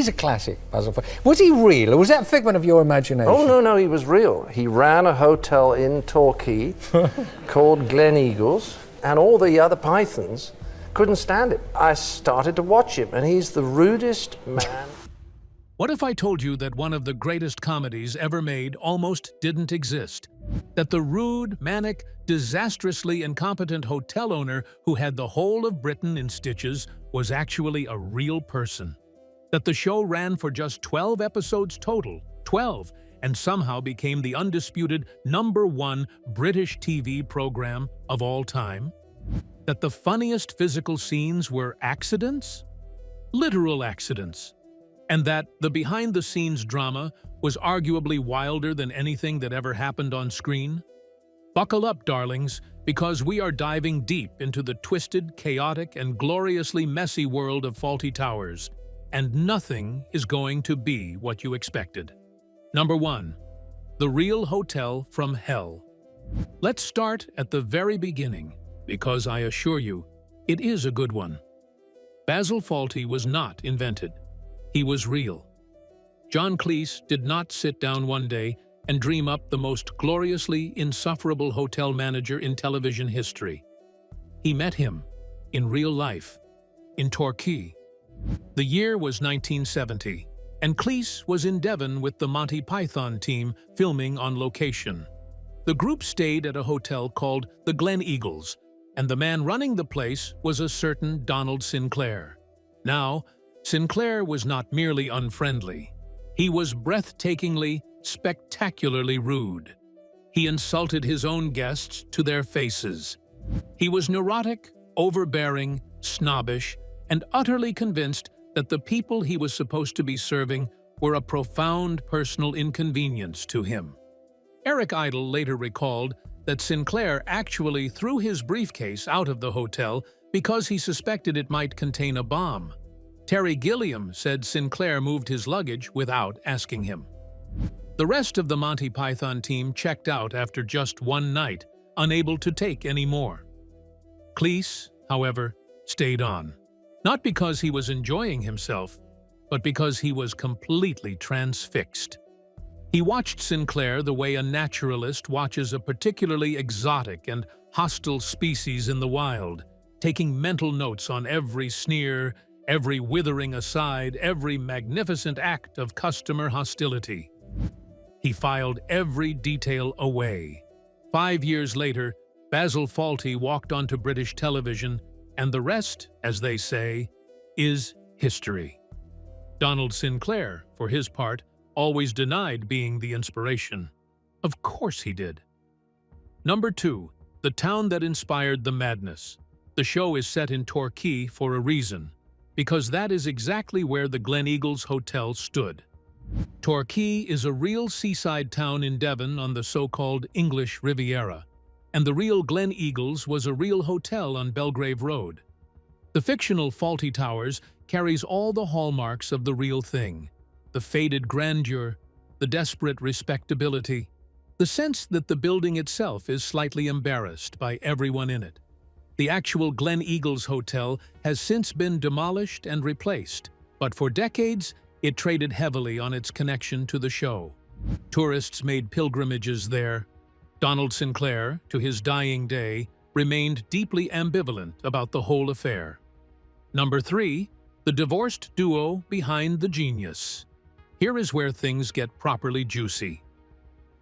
He's a classic, Basil Fawlty. Was he real, or was that a figment of your imagination? Oh, no, he was real. He ran a hotel in Torquay called Glen Eagles, and all the other pythons couldn't stand it. I started to watch him, and he's the rudest man. What if I told you that one of the greatest comedies ever made almost didn't exist? That the rude, manic, disastrously incompetent hotel owner who had the whole of Britain in stitches was actually a real person? That the show ran for just 12 episodes total, 12, and somehow became the undisputed #1 British TV program of all time? That the funniest physical scenes were accidents? Literal accidents. And that the behind-the-scenes drama was arguably wilder than anything that ever happened on screen? Buckle up, darlings, because we are diving deep into the twisted, chaotic, and gloriously messy world of Fawlty Towers, and nothing is going to be what you expected. Number 1. The Real Hotel from Hell. Let's start at the very beginning, because I assure you, it is a good one. Basil Fawlty was not invented. He was real. John Cleese did not sit down one day and dream up the most gloriously insufferable hotel manager in television history. He met him in real life, in Torquay. The year was 1970, and Cleese was in Devon with the Monty Python team filming on location. The group stayed at a hotel called the Glen Eagles, and the man running the place was a certain Donald Sinclair. Now, Sinclair was not merely unfriendly. He was breathtakingly, spectacularly rude. He insulted his own guests to their faces. He was neurotic, overbearing, snobbish, and utterly convinced that the people he was supposed to be serving were a profound personal inconvenience to him. Eric Idle later recalled that Sinclair actually threw his briefcase out of the hotel because he suspected it might contain a bomb. Terry Gilliam said Sinclair moved his luggage without asking him. The rest of the Monty Python team checked out after just one night, unable to take any more. Cleese, however, stayed on. Not because he was enjoying himself, but because he was completely transfixed. He watched Sinclair the way a naturalist watches a particularly exotic and hostile species in the wild, taking mental notes on every sneer, every withering aside, every magnificent act of customer hostility. He filed every detail away. 5 years later, Basil Fawlty walked onto British television, and the rest, as they say, is history. Donald Sinclair, for his part, always denied being the inspiration. Of course he did. Number 2. The town that inspired the madness. The show is set in Torquay for a reason, because that is exactly where the Glen Eagles Hotel stood. Torquay is a real seaside town in Devon on the so-called English Riviera, and the real Glen Eagles was a real hotel on Belgrave Road. The fictional Fawlty Towers carries all the hallmarks of the real thing: the faded grandeur, the desperate respectability, the sense that the building itself is slightly embarrassed by everyone in it. The actual Glen Eagles Hotel has since been demolished and replaced, but for decades it traded heavily on its connection to the show. Tourists made pilgrimages there. Donald Sinclair, to his dying day, remained deeply ambivalent about the whole affair. Number 3. The divorced duo behind the genius. Here is where things get properly juicy.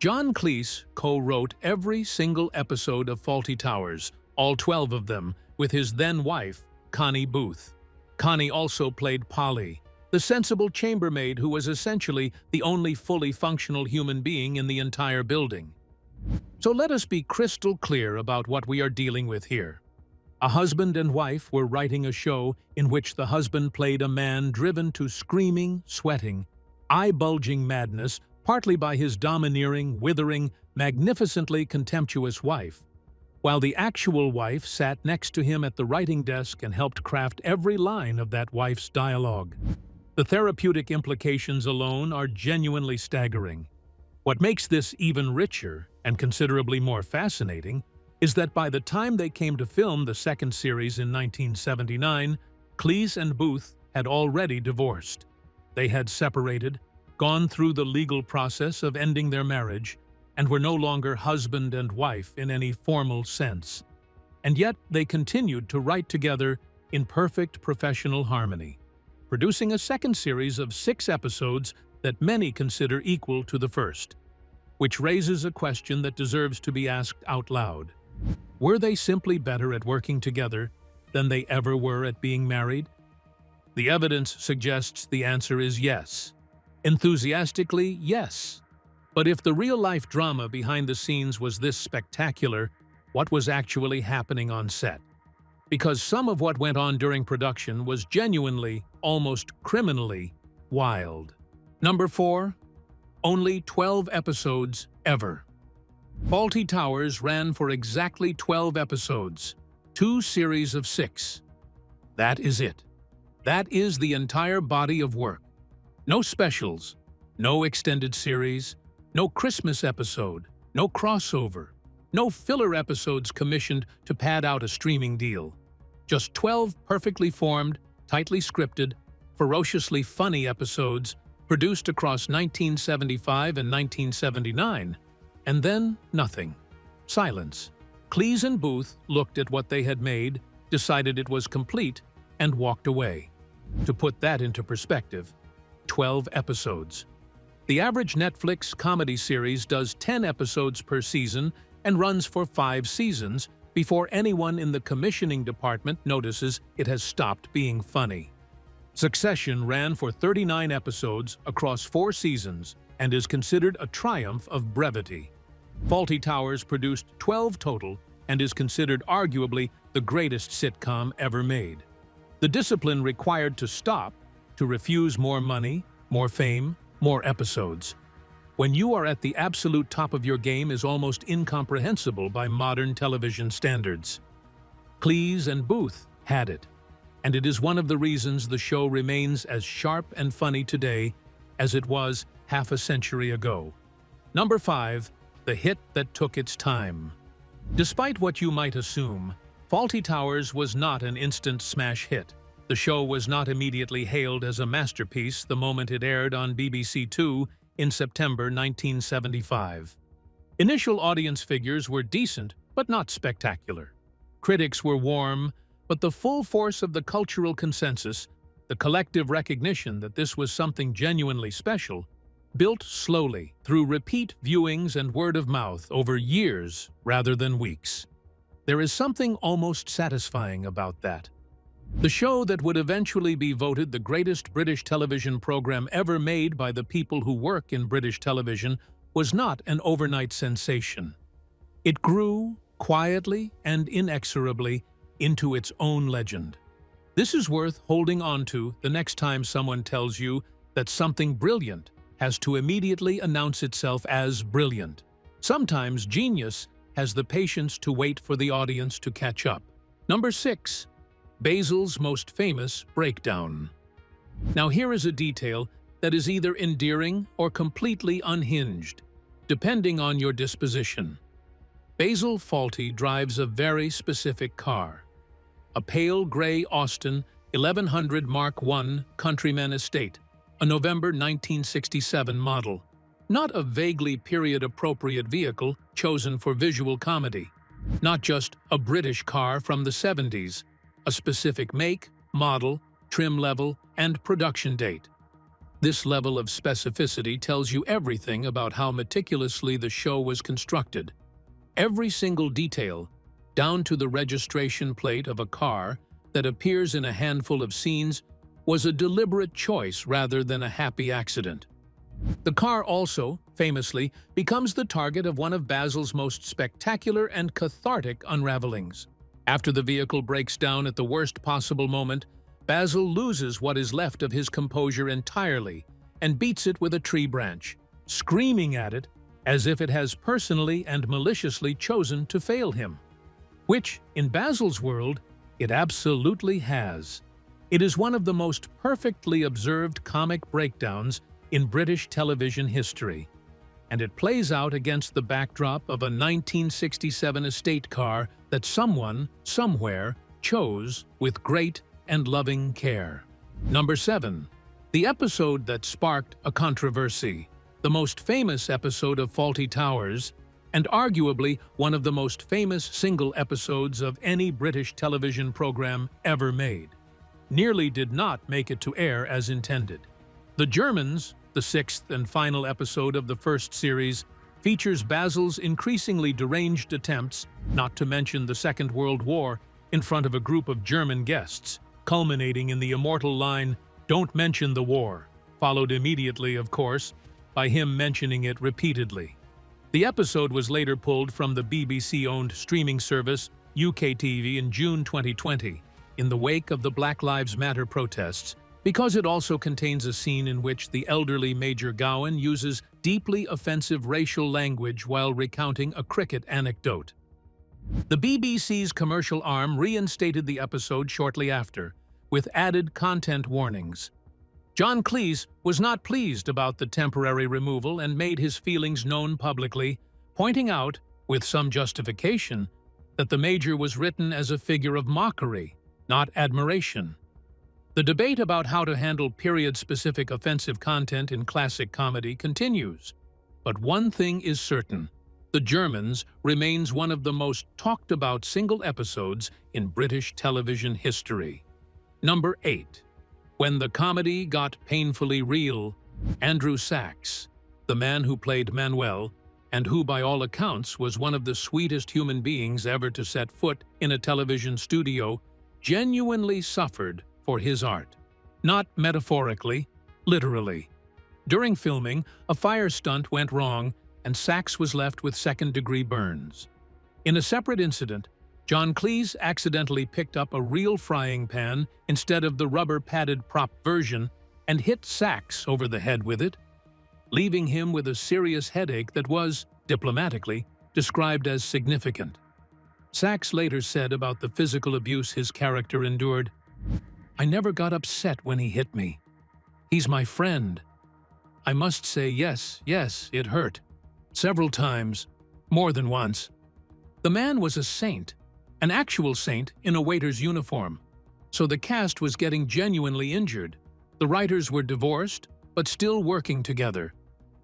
John Cleese co-wrote every single episode of Fawlty Towers, all 12 of them, with his then-wife, Connie Booth. Connie also played Polly, the sensible chambermaid who was essentially the only fully functional human being in the entire building. So let us be crystal clear about what we are dealing with here. A husband and wife were writing a show in which the husband played a man driven to screaming, sweating, eye-bulging madness, partly by his domineering, withering, magnificently contemptuous wife, while the actual wife sat next to him at the writing desk and helped craft every line of that wife's dialogue. The therapeutic implications alone are genuinely staggering. What makes this even richer and considerably more fascinating is that by the time they came to film the second series in 1979, Cleese and Booth had already divorced. They had separated, gone through the legal process of ending their marriage, and were no longer husband and wife in any formal sense. And yet they continued to write together in perfect professional harmony, producing a second series of 6 episodes that many consider equal to the first, which raises a question that deserves to be asked out loud. Were they simply better at working together than they ever were at being married? The evidence suggests the answer is yes. Enthusiastically, yes. But if the real-life drama behind the scenes was this spectacular, what was actually happening on set? Because some of what went on during production was genuinely, almost criminally, wild. Number 4. Only 12 episodes ever. Fawlty Towers ran for exactly 12 episodes, 2 series of 6. That is it. That is the entire body of work. No specials, no extended series, no Christmas episode, no crossover, no filler episodes commissioned to pad out a streaming deal. Just 12 perfectly formed, tightly scripted, ferociously funny episodes produced across 1975 and 1979. And then nothing. Silence. Cleese and Booth looked at what they had made, decided it was complete, and walked away. To put that into perspective, 12 episodes. The average Netflix comedy series does 10 episodes per season and runs for 5 seasons before anyone in the commissioning department notices it has stopped being funny. Succession ran for 39 episodes across 4 seasons and is considered a triumph of brevity. Fawlty Towers produced 12 total and is considered arguably the greatest sitcom ever made. The discipline required to stop, to refuse more money, more fame, more episodes, when you are at the absolute top of your game is almost incomprehensible by modern television standards. Cleese and Booth had it, and it is one of the reasons the show remains as sharp and funny today as it was half a century ago. Number 5. The hit that took its time. Despite what you might assume, Fawlty Towers was not an instant smash hit. The show was not immediately hailed as a masterpiece the moment it aired on BBC Two in September 1975. Initial audience figures were decent, but not spectacular. Critics were warm, but the full force of the cultural consensus, the collective recognition that this was something genuinely special, built slowly through repeat viewings and word of mouth over years rather than weeks. There is something almost satisfying about that. The show that would eventually be voted the greatest British television program ever made by the people who work in British television was not an overnight sensation. It grew quietly and inexorably into its own legend. This is worth holding on to the next time someone tells you that something brilliant has to immediately announce itself as brilliant. Sometimes genius has the patience to wait for the audience to catch up. Number 6. Basil's most famous breakdown. Now here is a detail that is either endearing or completely unhinged, depending on your disposition. Basil Fawlty drives a very specific car. A pale gray Austin 1100 Mark I Countryman Estate, a November 1967 model. Not a vaguely period-appropriate vehicle chosen for visual comedy. Not just a British car from the 70s, a specific make, model, trim level, and production date. This level of specificity tells you everything about how meticulously the show was constructed. Every single detail, down to the registration plate of a car that appears in a handful of scenes, was a deliberate choice rather than a happy accident. The car also, famously, becomes the target of one of Basil's most spectacular and cathartic unravelings. After the vehicle breaks down at the worst possible moment, Basil loses what is left of his composure entirely and beats it with a tree branch, screaming at it as if it has personally and maliciously chosen to fail him. Which, in Basil's world, it absolutely has. It is one of the most perfectly observed comic breakdowns in British television history, and it plays out against the backdrop of a 1967 estate car that someone, somewhere, chose with great and loving care. Number 7. The episode that sparked a controversy, the most famous episode of Fawlty Towers, and arguably one of the most famous single episodes of any British television program ever made, nearly did not make it to air as intended. The Germans, the sixth and final episode of the first series, features Basil's increasingly deranged attempts, not to mention the Second World War, in front of a group of German guests, culminating in the immortal line, "Don't mention the war," followed immediately, of course, by him mentioning it repeatedly. The episode was later pulled from the BBC-owned streaming service UKTV in June 2020, in the wake of the Black Lives Matter protests, because it also contains a scene in which the elderly Major Gowan uses deeply offensive racial language while recounting a cricket anecdote. The BBC's commercial arm reinstated the episode shortly after, with added content warnings. John Cleese was not pleased about the temporary removal and made his feelings known publicly, pointing out, with some justification, that the Major was written as a figure of mockery, not admiration. The debate about how to handle period-specific offensive content in classic comedy continues. But one thing is certain: The Germans remains one of the most talked-about single episodes in British television history. Number 8. When the comedy got painfully real, Andrew Sachs, the man who played Manuel, and who by all accounts was one of the sweetest human beings ever to set foot in a television studio, genuinely suffered for his art. Not metaphorically, literally. During filming, a fire stunt went wrong and Sachs was left with second-degree burns. In a separate incident, John Cleese accidentally picked up a real frying pan instead of the rubber-padded prop version and hit Sachs over the head with it, leaving him with a serious headache that was, diplomatically, described as significant. Sachs later said about the physical abuse his character endured, "I never got upset when he hit me. He's my friend. I must say yes, it hurt. Several times, more than once." The man was a saint, an actual saint in a waiter's uniform. So the cast was getting genuinely injured. The writers were divorced, but still working together.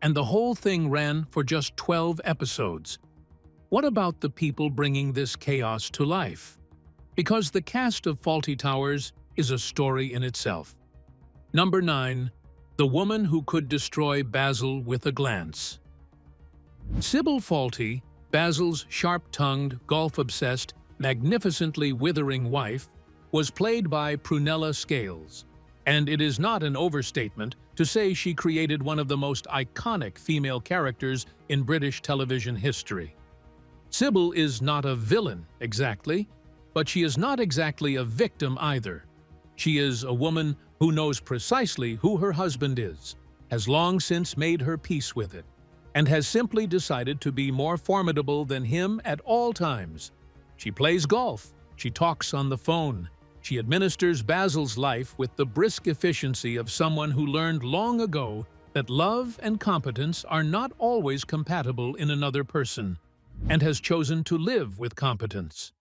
And the whole thing ran for just 12 episodes. What about the people bringing this chaos to life? Because the cast of Fawlty Towers is a story in itself. Number 9. The woman who could destroy Basil with a glance. Sybil Fawlty, Basil's sharp-tongued, golf-obsessed, magnificently withering wife, was played by Prunella Scales, and it is not an overstatement to say she created one of the most iconic female characters in British television history. Sybil is not a villain, exactly, but she is not exactly a victim either. She is a woman who knows precisely who her husband is, has long since made her peace with it, and has simply decided to be more formidable than him at all times. She plays golf, she talks on the phone, she administers Basil's life with the brisk efficiency of someone who learned long ago that love and competence are not always compatible in another person, and has chosen to live with competence.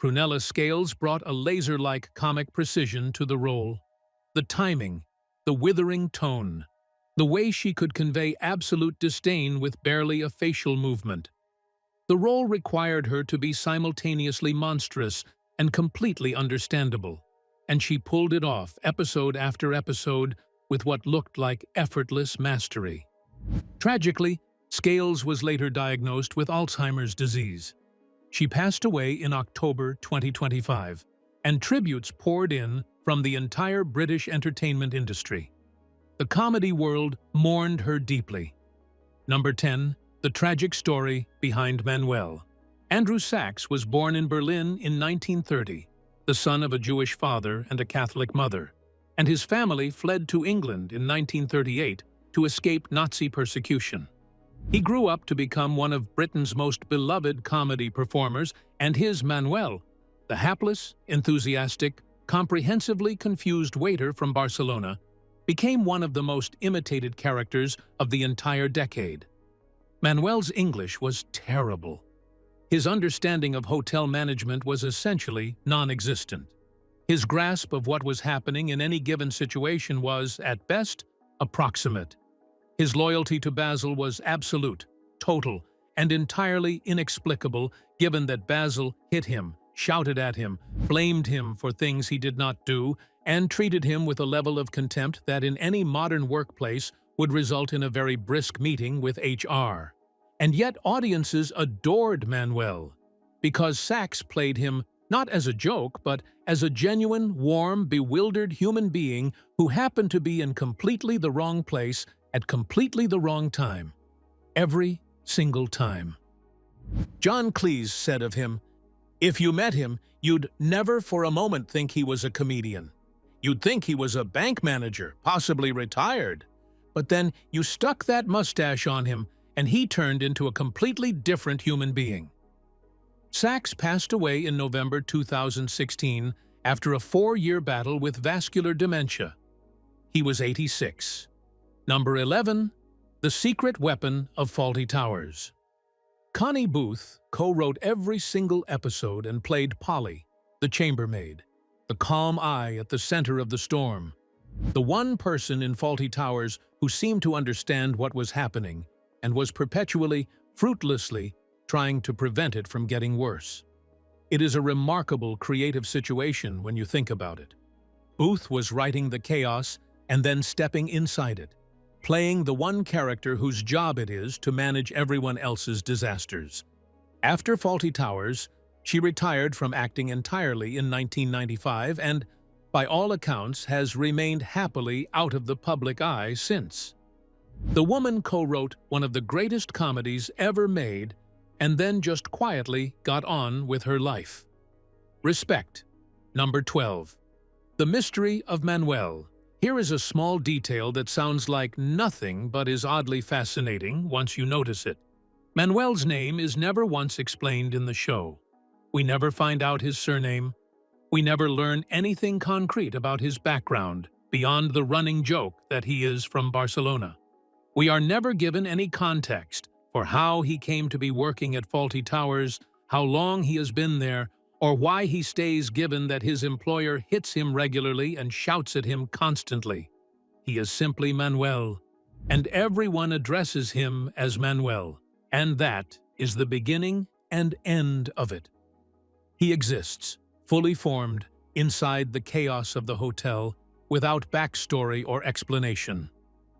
Prunella Scales brought a laser-like comic precision to the role. The timing, the withering tone, the way she could convey absolute disdain with barely a facial movement. The role required her to be simultaneously monstrous and completely understandable, and she pulled it off episode after episode with what looked like effortless mastery. Tragically, Scales was later diagnosed with Alzheimer's disease. She passed away in October 2025, and tributes poured in from the entire British entertainment industry. The comedy world mourned her deeply. Number 10. The tragic story behind Manuel. Andrew Sachs was born in Berlin in 1930, the son of a Jewish father and a Catholic mother, and his family fled to England in 1938 to escape Nazi persecution. He grew up to become one of Britain's most beloved comedy performers, and his Manuel, the hapless, enthusiastic, comprehensively confused waiter from Barcelona, became one of the most imitated characters of the entire decade. Manuel's English was terrible. His understanding of hotel management was essentially non-existent. His grasp of what was happening in any given situation was, at best, approximate. His loyalty to Basil was absolute, total, and entirely inexplicable, given that Basil hit him, shouted at him, blamed him for things he did not do, and treated him with a level of contempt that in any modern workplace would result in a very brisk meeting with HR. And yet audiences adored Manuel, because Sachs played him not as a joke, but as a genuine, warm, bewildered human being who happened to be in completely the wrong place at completely the wrong time. Every single time. John Cleese said of him, "If you met him, you'd never for a moment think he was a comedian. You'd think he was a bank manager, possibly retired. But then you stuck that mustache on him, and he turned into a completely different human being." Sachs passed away in November 2016 after a 4-year battle with vascular dementia. He was 86. Number 11. The Secret Weapon of Fawlty Towers. Connie Booth co-wrote every single episode and played Polly, the chambermaid, the calm eye at the center of the storm, the one person in Fawlty Towers who seemed to understand what was happening and was perpetually, fruitlessly, trying to prevent it from getting worse. It is a remarkable creative situation when you think about it. Booth was writing the chaos and then stepping inside it, playing the one character whose job it is to manage everyone else's disasters. After Fawlty Towers, she retired from acting entirely in 1995 and, by all accounts, has remained happily out of the public eye since. The woman co-wrote one of the greatest comedies ever made and then just quietly got on with her life. Respect. Number 12. The Mystery of Manuel. Here is a small detail that sounds like nothing but is oddly fascinating once you notice it. Manuel's name is never once explained in the show. We never find out his surname. We never learn anything concrete about his background beyond the running joke that he is from Barcelona. We are never given any context for how he came to be working at Fawlty Towers, how long he has been there, or why he stays, given that his employer hits him regularly and shouts at him constantly. He is simply Manuel, and everyone addresses him as Manuel, and that is the beginning and end of it. He exists, fully formed, inside the chaos of the hotel, without backstory or explanation.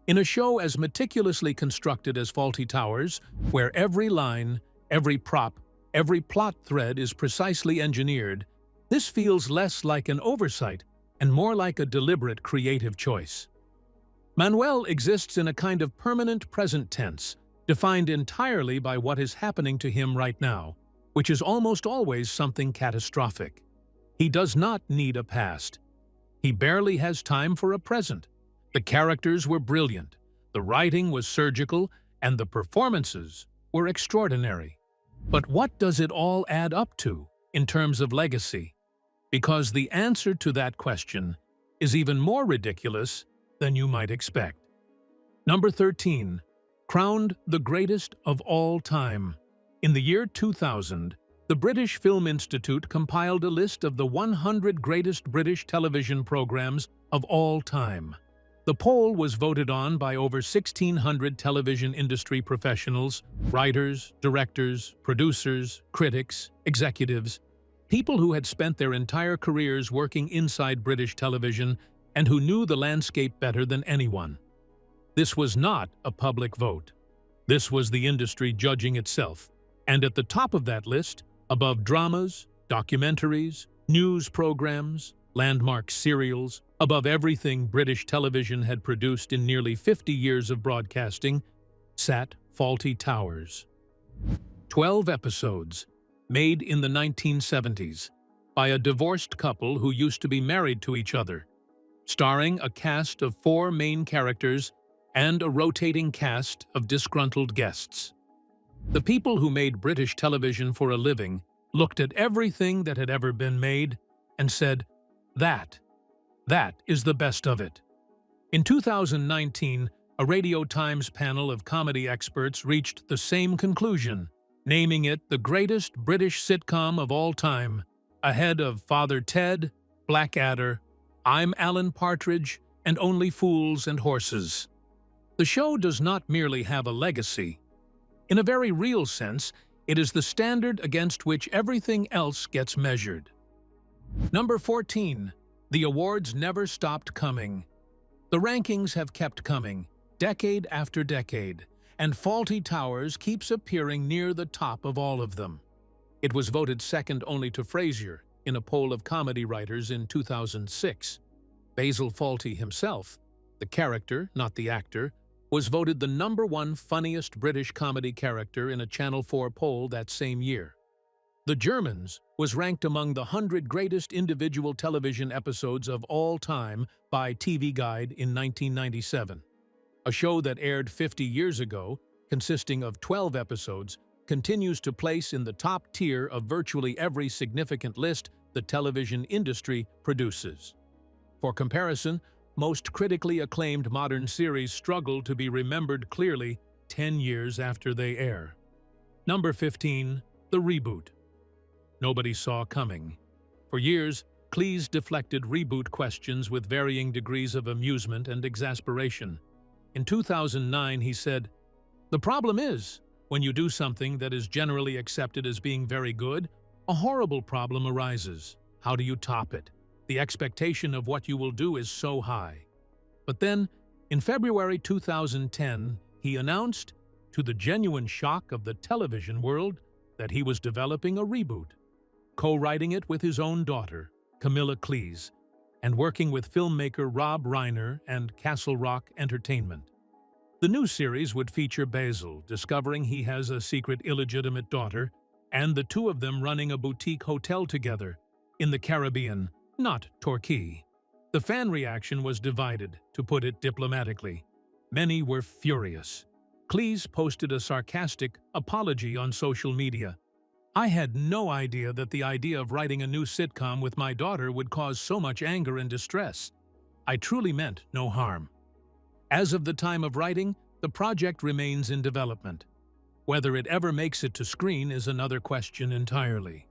In a show as meticulously constructed as Fawlty Towers, where every line, every prop, every plot thread is precisely engineered, this feels less like an oversight and more like a deliberate creative choice. Manuel exists in a kind of permanent present tense, defined entirely by what is happening to him right now, which is almost always something catastrophic. He does not need a past. He barely has time for a present. The characters were brilliant, the writing was surgical, and the performances were extraordinary. But what does it all add up to in terms of legacy? Because the answer to that question is even more ridiculous than you might expect. Number 13. Crowned the greatest of all time. In the year 2000, the British Film Institute compiled a list of the 100 greatest British television programs of all time. The poll was voted on by over 1,600 television industry professionals, writers, directors, producers, critics, executives, people who had spent their entire careers working inside British television and who knew the landscape better than anyone. This was not a public vote. This was the industry judging itself. And at the top of that list, above dramas, documentaries, news programs, landmark serials, above everything British television had produced in nearly 50 years of broadcasting, sat Fawlty Towers. 12 episodes, made in the 1970s, by a divorced couple who used to be married to each other, starring a cast of 4 main characters and a rotating cast of disgruntled guests. The people who made British television for a living looked at everything that had ever been made and said, That is the best of it. In 2019, a Radio Times panel of comedy experts reached the same conclusion, naming it the greatest British sitcom of all time, ahead of Father Ted, Blackadder, I'm Alan Partridge, and Only Fools and Horses. The show does not merely have a legacy. In a very real sense, it is the standard against which everything else gets measured. Number 14. The awards never stopped coming. The rankings have kept coming, decade after decade, and Fawlty Towers keeps appearing near the top of all of them. It was voted second only to Frasier in a poll of comedy writers in 2006. Basil Fawlty himself, the character, not the actor, was voted the #1 funniest British comedy character in a Channel 4 poll that same year. The Germans was ranked among the 100 greatest individual television episodes of all time by TV Guide in 1997. A show that aired 50 years ago, consisting of 12 episodes, continues to place in the top tier of virtually every significant list the television industry produces. For comparison, most critically acclaimed modern series struggle to be remembered clearly 10 years after they air. Number 15. The Reboot. Nobody saw coming. For years, Cleese deflected reboot questions with varying degrees of amusement and exasperation. In 2009, he said, "The problem is, when you do something that is generally accepted as being very good, a horrible problem arises. How do you top it? The expectation of what you will do is so high." But then, in February 2010, he announced, to the genuine shock of the television world, that he was developing a reboot, co-writing it with his own daughter, Camilla Cleese, and working with filmmaker Rob Reiner and Castle Rock Entertainment. The new series would feature Basil discovering he has a secret illegitimate daughter, and the two of them running a boutique hotel together in the Caribbean, not Torquay. The fan reaction was divided, to put it diplomatically. Many were furious. Cleese posted a sarcastic apology on social media. "I had no idea that the idea of writing a new sitcom with my daughter would cause so much anger and distress. I truly meant no harm." As of the time of writing, the project remains in development. Whether it ever makes it to screen is another question entirely.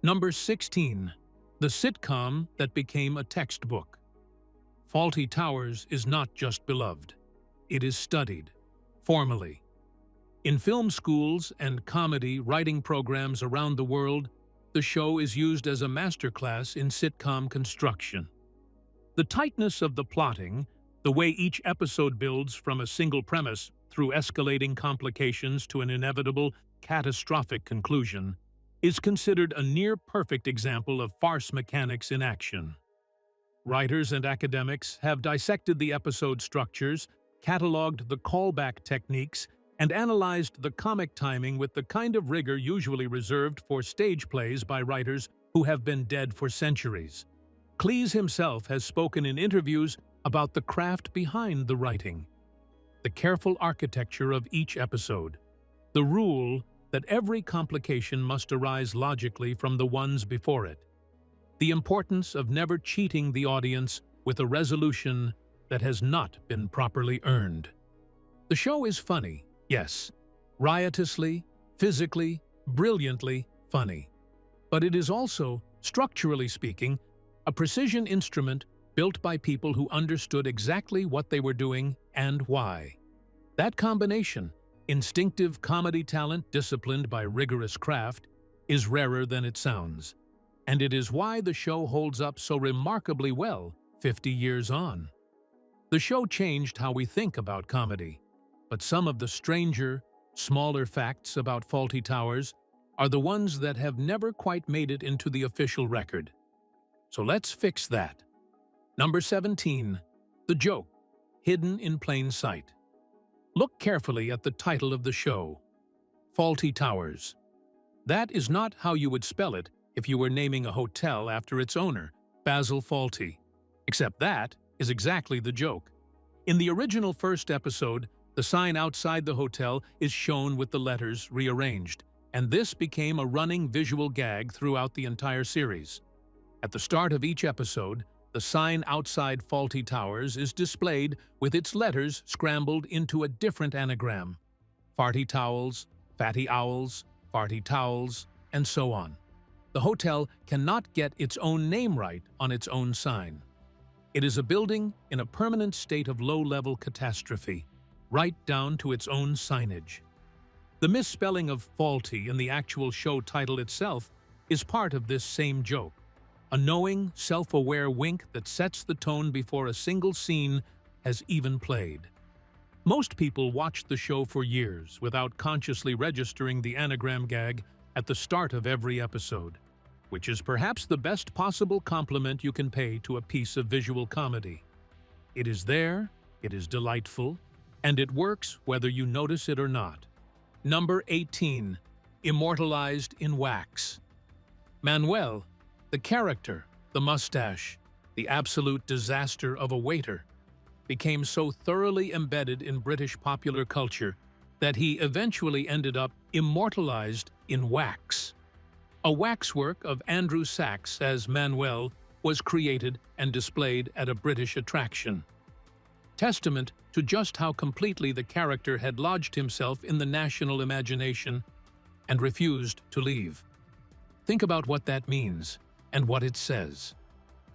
Number 16. The sitcom that became a textbook. Fawlty Towers is not just beloved. It is studied, formally. In film schools and comedy writing programs around the world, the show is used as a masterclass in sitcom construction. The tightness of the plotting, the way each episode builds from a single premise through escalating complications to an inevitable, catastrophic conclusion, is considered a near-perfect example of farce mechanics in action. Writers and academics have dissected the episode structures, cataloged the callback techniques, and analyzed the comic timing with the kind of rigor usually reserved for stage plays by writers who have been dead for centuries. Cleese himself has spoken in interviews about the craft behind the writing, the careful architecture of each episode, the rule that every complication must arise logically from the ones before it, the importance of never cheating the audience with a resolution that has not been properly earned. The show is funny, yes, riotously, physically, brilliantly funny. But it is also, structurally speaking, a precision instrument built by people who understood exactly what they were doing and why. That combination, instinctive comedy talent disciplined by rigorous craft, is rarer than it sounds. And it is why the show holds up so remarkably well 50 years on. The show changed how we think about comedy, but some of the stranger, smaller facts about Fawlty Towers are the ones that have never quite made it into the official record. So let's fix that. Number 17. The Joke, Hidden in Plain Sight. Look carefully at the title of the show, Fawlty Towers. That is not how you would spell it if you were naming a hotel after its owner, Basil Fawlty. Except that is exactly the joke. In the original first episode, the sign outside the hotel is shown with the letters rearranged, and this became a running visual gag throughout the entire series. At the start of each episode, the sign outside Fawlty Towers is displayed with its letters scrambled into a different anagram. Farty Towels, Fatty Owls, Farty Towels, and so on. The hotel cannot get its own name right on its own sign. It is a building in a permanent state of low-level catastrophe, right down to its own signage. The misspelling of Fawlty in the actual show title itself is part of this same joke, a knowing, self-aware wink that sets the tone before a single scene has even played. Most people watched the show for years without consciously registering the anagram gag at the start of every episode, which is perhaps the best possible compliment you can pay to a piece of visual comedy. It is there, it is delightful, and it works whether you notice it or not. Number 18. Immortalized in wax. Manuel, the character, the mustache, the absolute disaster of a waiter, became so thoroughly embedded in British popular culture that he eventually ended up immortalized in wax. A waxwork of Andrew Sachs as Manuel was created and displayed at a British attraction, testament to just how completely the character had lodged himself in the national imagination and refused to leave. Think about what that means and what it says.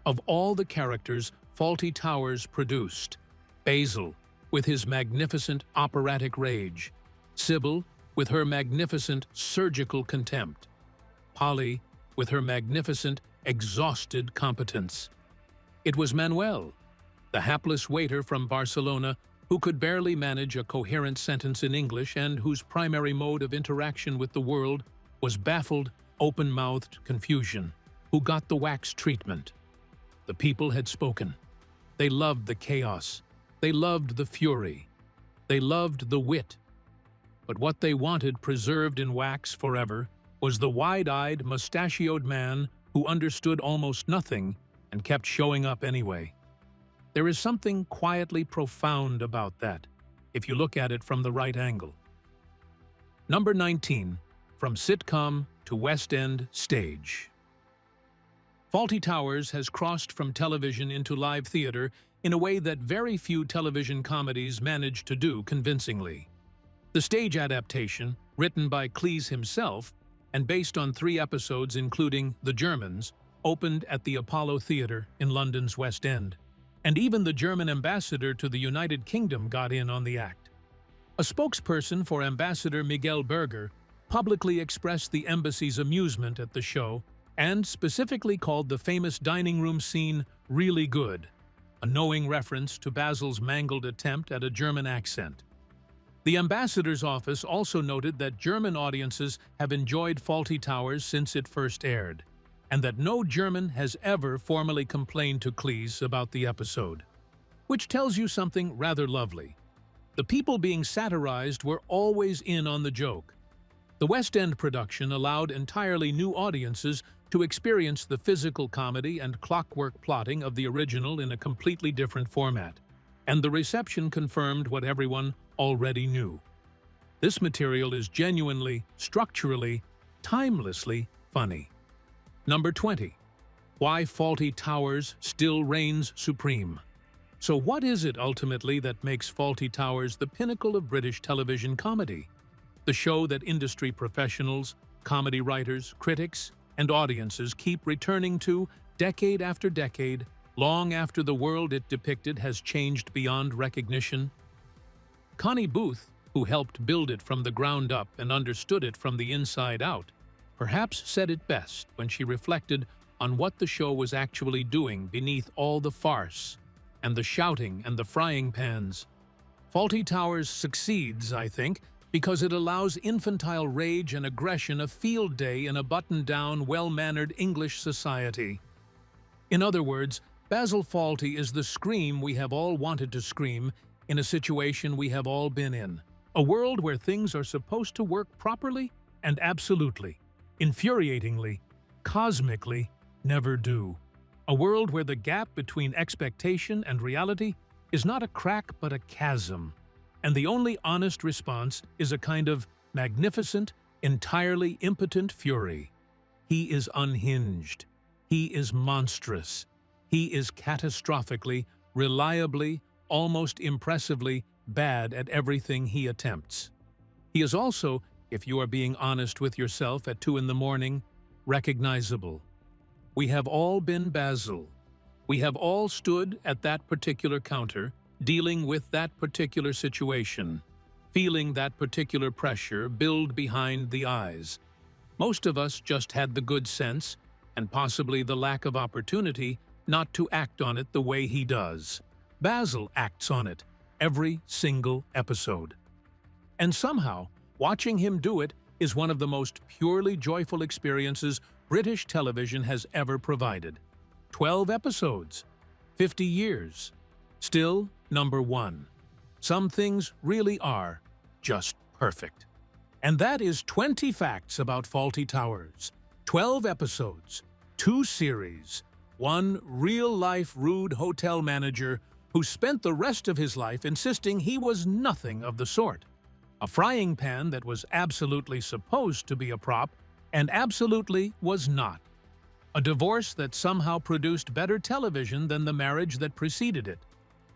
Of all the characters Fawlty Towers produced, Basil, with his magnificent operatic rage, Sybil, with her magnificent surgical contempt, Polly, with her magnificent, exhausted competence. It was Manuel, the hapless waiter from Barcelona who could barely manage a coherent sentence in English and whose primary mode of interaction with the world was baffled, open-mouthed confusion, who got the wax treatment. The people had spoken. They loved the chaos. They loved the fury. They loved the wit. But what they wanted preserved in wax forever was the wide-eyed, mustachioed man who understood almost nothing and kept showing up anyway. There is something quietly profound about that, if you look at it from the right angle. Number 19. From sitcom to West End stage. Fawlty Towers has crossed from television into live theater in a way that very few television comedies manage to do convincingly. The stage adaptation, written by Cleese himself and based on 3 episodes including The Germans, opened at the Apollo Theatre in London's West End. And even the German ambassador to the United Kingdom got in on the act. A spokesperson for Ambassador Miguel Berger publicly expressed the embassy's amusement at the show and specifically called the famous dining room scene really good, a knowing reference to Basil's mangled attempt at a German accent. The ambassador's office also noted that German audiences have enjoyed Fawlty Towers since it first aired, and that no German has ever formally complained to Cleese about the episode, which tells you something rather lovely. The people being satirized were always in on the joke. The West End production allowed entirely new audiences to experience the physical comedy and clockwork plotting of the original in a completely different format, and the reception confirmed what everyone already knew. This material is genuinely, structurally, timelessly funny. Number 20. Why Fawlty Towers still reigns supreme. So what is it ultimately that makes Fawlty Towers the pinnacle of British television comedy? The show that industry professionals, comedy writers, critics, and audiences keep returning to decade after decade, long after the world it depicted has changed beyond recognition? Connie Booth, who helped build it from the ground up and understood it from the inside out, perhaps said it best when she reflected on what the show was actually doing beneath all the farce and the shouting and the frying pans. Fawlty Towers succeeds, I think, because it allows infantile rage and aggression a field day in a buttoned-down, well-mannered English society. In other words, Basil Fawlty is the scream we have all wanted to scream in a situation we have all been in. A world where things are supposed to work properly and absolutely, infuriatingly, cosmically, never do. A world where the gap between expectation and reality is not a crack but a chasm, and the only honest response is a kind of magnificent, entirely impotent fury. He is unhinged. He is monstrous. He is catastrophically, reliably, almost impressively bad at everything he attempts. He is also, if you are being honest with yourself at 2 in the morning, recognizable. We have all been Basil. We have all stood at that particular counter, dealing with that particular situation, feeling that particular pressure build behind the eyes. Most of us just had the good sense, and possibly the lack of opportunity, not to act on it the way he does. Basil acts on it every single episode. And somehow, watching him do it is one of the most purely joyful experiences British television has ever provided. 12 episodes, 50 years, still number one. Some things really are just perfect. And that is 20 facts about Fawlty Towers. 12 episodes, 2 series, 1 real-life rude hotel manager who spent the rest of his life insisting he was nothing of the sort. A frying pan that was absolutely supposed to be a prop and absolutely was not. A divorce that somehow produced better television than the marriage that preceded it.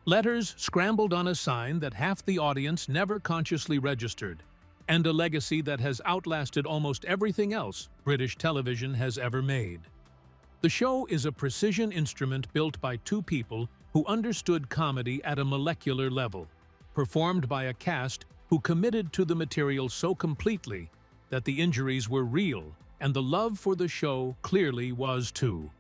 Letters scrambled on a sign that half the audience never consciously registered. And a legacy that has outlasted almost everything else British television has ever made. The show is a precision instrument built by 2 people who understood comedy at a molecular level, performed by a cast who committed to the material so completely that the injuries were real and the love for the show clearly was too.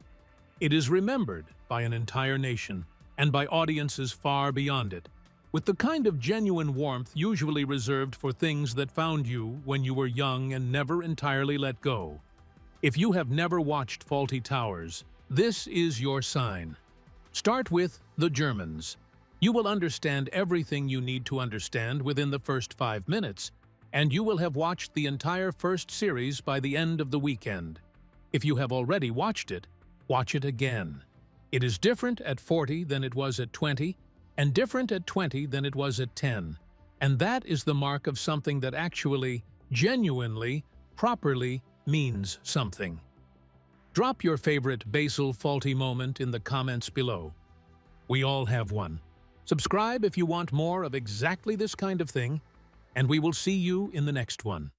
It is remembered by an entire nation and by audiences far beyond it, with the kind of genuine warmth usually reserved for things that found you when you were young and never entirely let go. If you have never watched Fawlty Towers, this is your sign. Start with The Germans. You will understand everything you need to understand within the first 5 minutes, and you will have watched the entire first series by the end of the weekend. If you have already watched it, watch it again. It is different at 40 than it was at 20, and different at 20 than it was at 10. And that is the mark of something that actually, genuinely, properly means something. Drop your favorite Basil Fawlty moment in the comments below. We all have one. Subscribe if you want more of exactly this kind of thing, and we will see you in the next one.